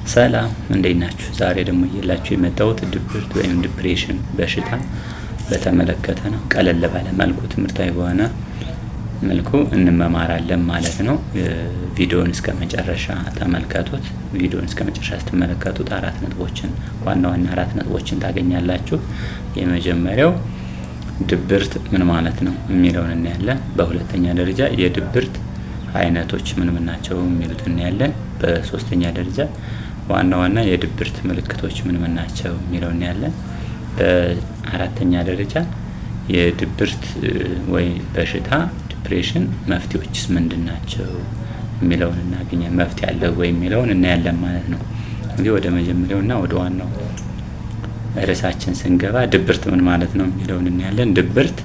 ሰላም እንዴት ናችሁ? ዛሬ ደግሞ እየላችሁ የመጣሁት ድብርት ወይም ዲፕሬሽን በሽታ በተመለከተ ነው። ቀለል ባለ መልኩ ትምህርታዊ በሆነ መልኩ እንመማራለን ማለት ነው። ቪዲዮውን እስከ መጨረሻ ተመልከቱት። ቪዲዮውን እስከ መጨረሻ ስትመለከቱት ዋና አራት ነጥቦችን ታገኛላችሁ። የመጀመሪያው ድብርት ምን ማለት ነው የሚለውን እናያለን። በሁለተኛ ደረጃ የድብርት አይነቶች ምን ናቸው የሚሉት እናያለን። በሶስተኛ ደረጃ ዋና የድብርት ምልክቶች ምን ናቸው የሚለውን እናያለን። በአራተኛ ደረጃ የድብርት ወይ በሽታ ዲፕሬሽን መፍትሄዎችስ ምንድናቸው የሚለውን እናገኛለን። መፍትሄ አለ ወይ የሚለውን እናያለን ማለት ነው። እንግዲህ ወደ መጀመሪያውና ወደ ዋናው ርዕሳችን ስንገባ ድብርት ምን ማለት ነው የሚለውን እናያለን። ድብርት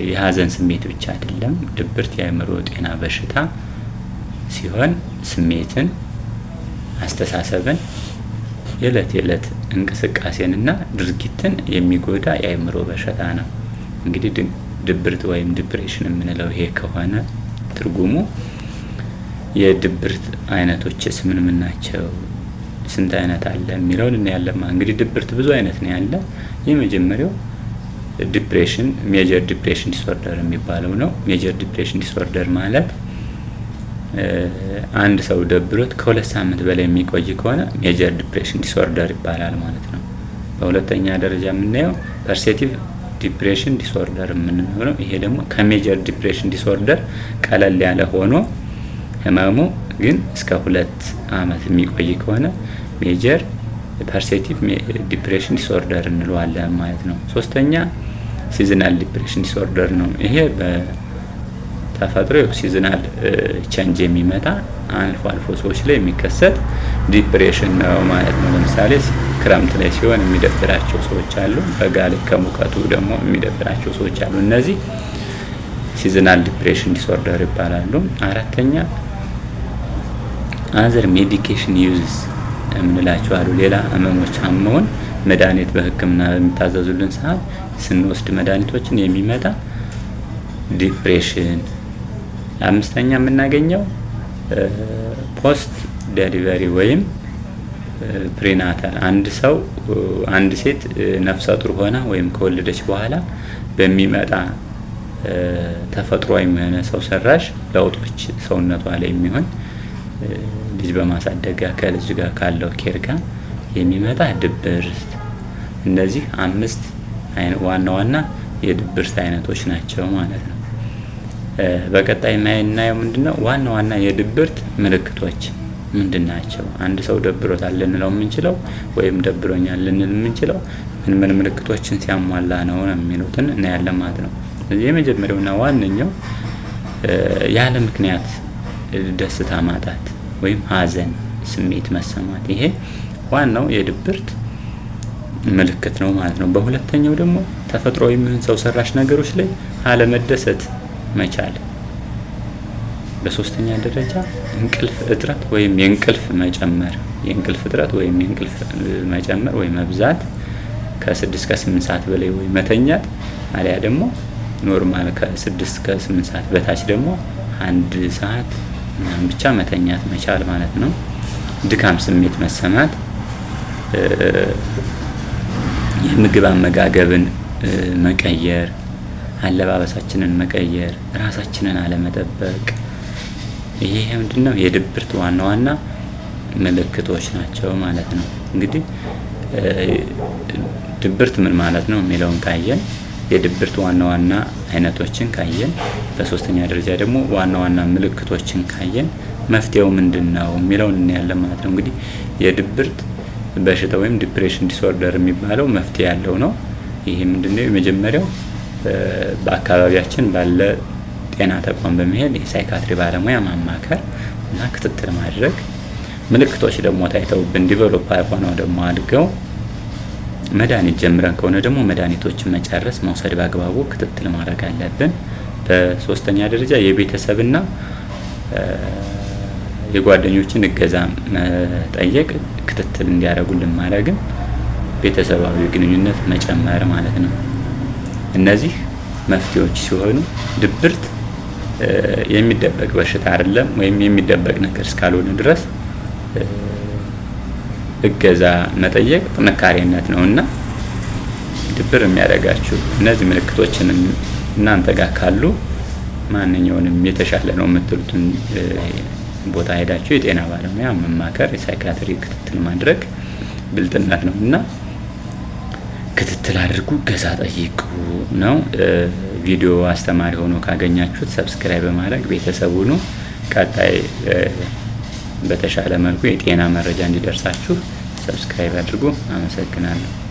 የሀዘን ስሜት ብቻ አይደለም። ድብርት የአእምሮ ጤና በሽታ ሲሆን ስሜትን፣ አስተሳሰብን፣ የዕለት እንቅስቃሴንና ድርጊትን የሚጎዳ የአእምሮ በሽታ ነው። እንግዲህ ድብርት ወይም ዲፕሬሽን የምንለው ይሄ ከሆነ ትርጉሙ የድብርት አይነቶችስ ምን ናቸው፣ ስንት አይነት አለ የሚለውን እናያለን። እንግዲህ ድብርት ብዙ አይነት ነው ያለ። የመጀመሪያው ዲፕሬሽን ሜጀር ዲፕሬሽን ዲስኦርደር የሚባለው ነው። ሜጀር ዲፕሬሽን ዲስኦርደር ማለት አንድ ሰው ደብሮት ከ2 ሳምንት በላይ የሚቆይ ከሆነ ሜጀር ዲፕሬሽን ዲስኦርደር ይባላል ማለት ነው። በሁለተኛ ደረጃ የምናየው ፐርሴቲቭ ዲፕሬሽን ዲስኦርደር የምንለው ነው። ይሄ ደግሞ ከሜጀር ዲፕሬሽን ዲስኦርደር ቀለል ያለ ሆኖ ህመሙ ግን እስከ 2 አመት የሚቆይ ከሆነ ሜጀር ፐርሴቲቭ ዲፕሬሽን ዲስኦርደር እንለዋለን ማለት ነው። ሶስተኛ ሲዝናል ዲፕሬሽን ዲስኦርደር ነው። ይሄ በተፈጥሮ ሲዝናል ቼንጅ የሚመጣ አልፎ ሰዎች ላይ የሚከሰት ዲፕሬሽን ነው ማለት ነው። ለምሳሌ ክረምት ላይ ሲሆን የሚደብራቸው ሰዎች አሉ። በጋ ላይ ከሙቀቱ ደግሞ የሚደብራቸው ሰዎች አሉ። እነዚህ ሲዝናል ዲፕሬሽን ዲስኦርደር ይባላሉ። አራተኛ አዘር ሜዲኬሽን ዩዝስ የምንላቸው አሉ። ሌላ ህመሞች አመውን መድኃኒት በህክምና በሚታዘዙልን ሰዓት ስንወስድ መድኃኒቶችን የሚመጣ ዲፕሬሽን። አምስተኛ የምናገኘው ፖስት ዴሊቨሪ ወይም ፕሪናታል። አንድ ሴት ነፍሰ ጡር ሆና ወይም ከወለደች በኋላ በሚመጣ ተፈጥሯዊ የሆነ ሰው ሰራሽ ለውጦች ሰውነቷ ላይ የሚሆን ልጅ በማሳደጊያ ከልጅ ጋር ካለው ኬር ጋር የሚመጣ ድብርት። እነዚህ 5 ዋና የድብርት አይነቶች ናቸው ማለት ነው። በቀጣይ የምናየው ምንድነው ዋና የድብርት ምልክቶች ምንድናቸው? አንድ ሰው ደብሮታል ልንለው የምንችለው ወይም ደብሮኛል ልንል የምንችለው ምን ምልክቶችን ሲያሟላ ነው የሚሉትን እናያለን ማለት ነው። የመጀመሪያውና ዋነኛው ያለ ምክንያት ደስታ ማጣት ወይም ሀዘን ስሜት መሰማት፣ ይሄ ዋናው የድብርት ምልክት ነው ማለት ነው። በሁለተኛው ደግሞ ተፈጥሯዊ የሚሆን ሰው ሰራሽ ነገሮች ላይ አለመደሰት መቻል። በሶስተኛ ደረጃ እንቅልፍ እጥረት ወይም የእንቅልፍ መጨመር ወይ መብዛት፣ ከ6 እስከ 8 ሰዓት በላይ ወይ መተኛት፣ አሊያ ደግሞ ኖርማል ከ6 እስከ 8 ሰዓት በታች ደግሞ 1 ሰዓት ብቻ መተኛት መቻል ማለት ነው። ድካም ስሜት መሰማት፣ የምግብ አመጋገብን መቀየር፣ አለባበሳችንን መቀየር፣ ራሳችንን አለመጠበቅ፣ ይሄ ምንድነው የድብርት ዋና ምልክቶች ናቸው ማለት ነው። እንግዲህ ድብርት ምን ማለት ነው የሚለውን ካየን፣ የድብርት ዋና አይነቶችን ካየን፣ በሶስተኛ ደረጃ ደግሞ ዋና ምልክቶችን ካየን መፍትሄው ምንድነው የሚለውን እናያለን ማለት ነው። እንግዲህ የድብርት በሽታ ወይም ዲፕሬሽን ዲስኦርደር የሚባለው መፍትሄ ያለው ነው። ይሄ ምንድነው? የመጀመሪያው በአካባቢያችን ባለ ጤና ተቋም በመሄድ የሳይካትሪ ባለሙያ ማማከር እና ክትትል ማድረግ፣ ምልክቶች ደግሞ ታይተውብን ዲቨሎፕ ሆነው ደግሞ አድገው መድኃኒት ጀምረን ከሆነ ደግሞ መድኃኒቶችን መውሰድ በአግባቡ ክትትል ማድረግ አለብን። በሶስተኛ ደረጃ የቤተሰብና የጓደኞችን እገዛ መጠየቅ፣ ክትትል እንዲያደርጉልን ማድረግን፣ ቤተሰባዊ ግንኙነት መጨመር ማለት ነው። እነዚህ መፍትሄዎች ሲሆኑ ድብርት የሚደበቅ በሽታ አይደለም ወይም የሚደበቅ ነገር እስካልሆነ ድረስ እገዛ መጠየቅ ጥንካሬነት ነውና ድብር የሚያደርጋችሁ እነዚህ ምልክቶችን እናንተ ጋር ካሉ ማንኛውንም የተሻለ ነው የምትሉትን ቦታ ሄዳችሁ የጤና ባለሙያ መማከር፣ የሳይካትሪ ክትትል ማድረግ ብልጥነት ነውና ክትትል አድርጉ፣ እገዛ ጠይቁ ነው። ቪዲዮ አስተማሪ ሆኖ ካገኛችሁት ሰብስክራይብ በማድረግ ቤተሰቡ ነው። ቀጣይ በተሻለ መልኩ የጤና መረጃ እንዲደርሳችሁ ሰብስክራይብ አድርጉ። አመሰግናለሁ።